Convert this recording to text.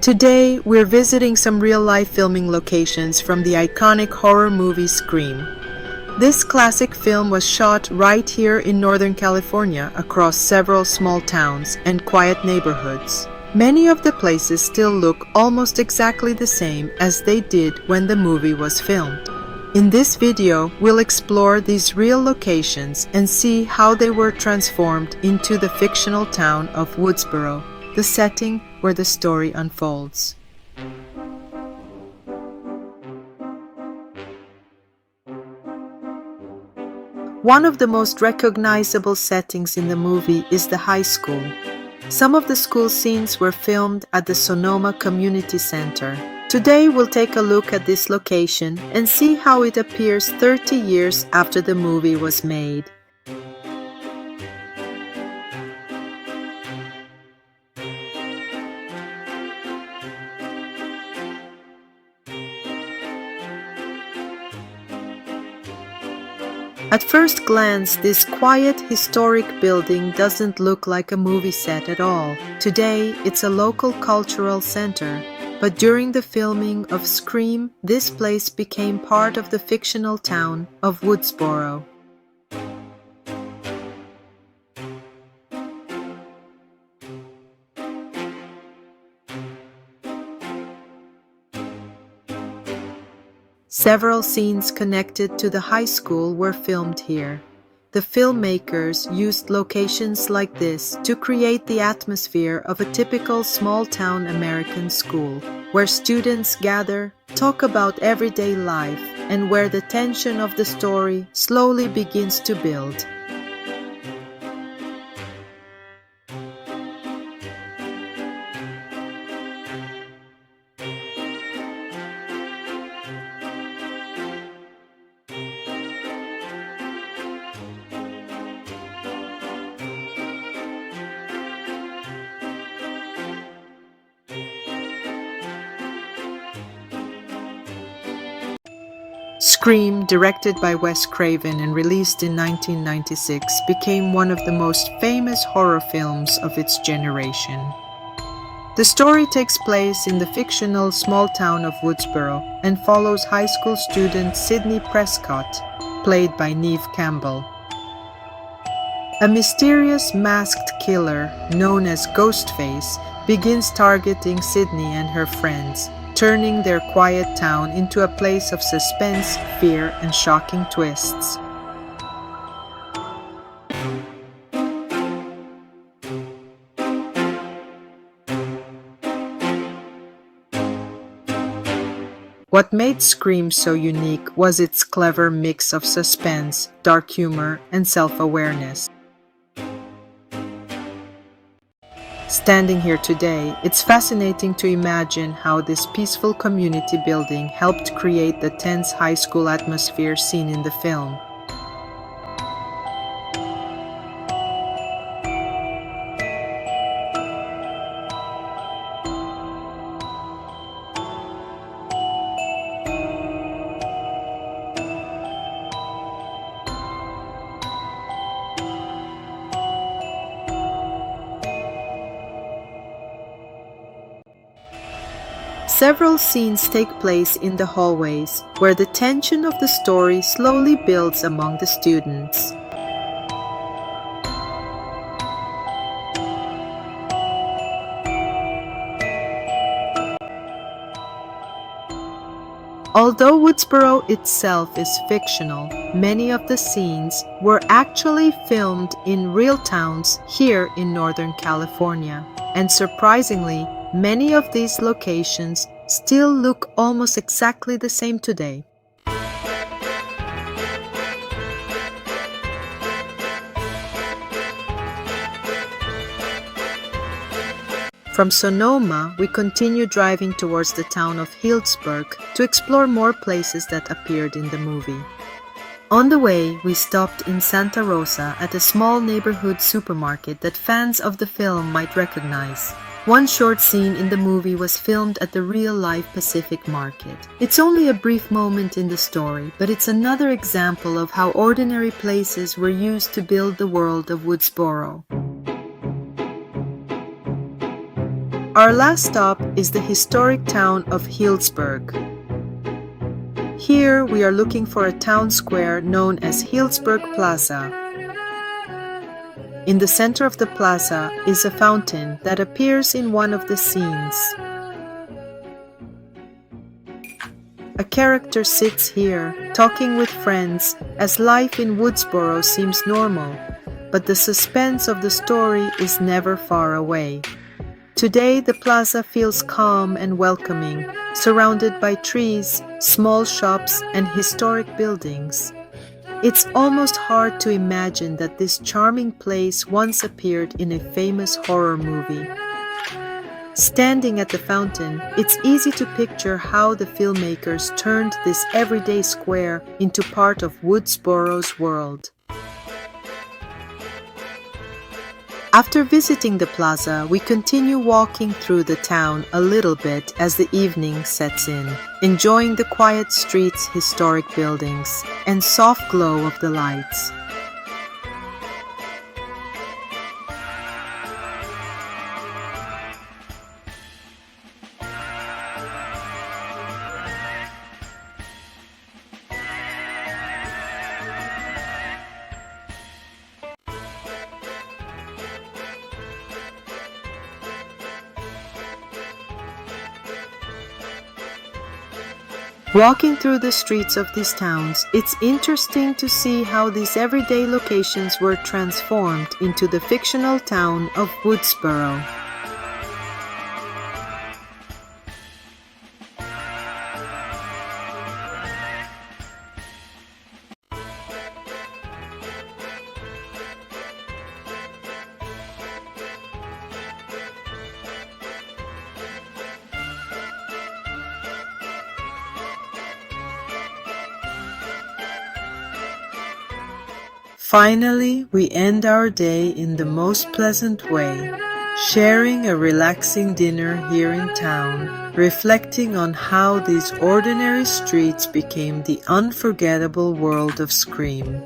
Today, we're visiting some real-life filming locations from the iconic horror movie Scream. This classic film was shot right here in Northern California across several small towns and quiet neighborhoods. Many of the places still look almost exactly the same as they did when the movie was filmed. In this video, we'll explore these real locations and see how they were transformed into the fictional town of Woodsboro, the setting where the story unfolds. One of the most recognizable settings in the movie is the high school. Some of the school scenes were filmed at the Sonoma Community Center. Today we'll take a look at this location and see how it appears 30 years after the movie was made. At first glance, this quiet, historic building doesn't look like a movie set at all. Today, it's a local cultural center, but during the filming of Scream, this place became part of the fictional town of Woodsboro. Several scenes connected to the high school were filmed here. The filmmakers used locations like this to create the atmosphere of a typical small-town American school, where students gather, talk about everyday life, and where the tension of the story slowly begins to build. Scream, directed by Wes Craven and released in 1996, became one of the most famous horror films of its generation. The story takes place in the fictional small town of Woodsboro and follows high school student Sidney Prescott, played by Neve Campbell. A mysterious masked killer known as Ghostface begins targeting Sidney and her friends, turning their quiet town into a place of suspense, fear, and shocking twists. What made Scream so unique was its clever mix of suspense, dark humor, and self-awareness. Standing here today, it's fascinating to imagine how this peaceful community building helped create the tense high school atmosphere seen in the film. Several scenes take place in the hallways, where the tension of the story slowly builds among the students. Although Woodsboro itself is fictional, many of the scenes were actually filmed in real towns here in Northern California. And surprisingly, many of these locations still look almost exactly the same today. From Sonoma, we continue driving towards the town of Healdsburg to explore more places that appeared in the movie. On the way, we stopped in Santa Rosa at a small neighborhood supermarket that fans of the film might recognize. One short scene in the movie was filmed at the real-life Pacific Market. It's only a brief moment in the story, but it's another example of how ordinary places were used to build the world of Woodsboro. Our last stop is the historic town of Healdsburg. Here we are looking for a town square known as Healdsburg Plaza. In the center of the plaza is a fountain that appears in one of the scenes. A character sits here, talking with friends, as life in Woodsboro seems normal, but the suspense of the story is never far away. Today, the plaza feels calm and welcoming, surrounded by trees, small shops, and historic buildings. It's almost hard to imagine that this charming place once appeared in a famous horror movie. Standing at the fountain, it's easy to picture how the filmmakers turned this everyday square into part of Woodsboro's world. After visiting the plaza, we continue walking through the town a little bit as the evening sets in, enjoying the quiet streets, historic buildings, and soft glow of the lights. Walking through the streets of these towns, it's interesting to see how these everyday locations were transformed into the fictional town of Woodsboro. Finally, we end our day in the most pleasant way, sharing a relaxing dinner here in town, reflecting on how these ordinary streets became the unforgettable world of Scream.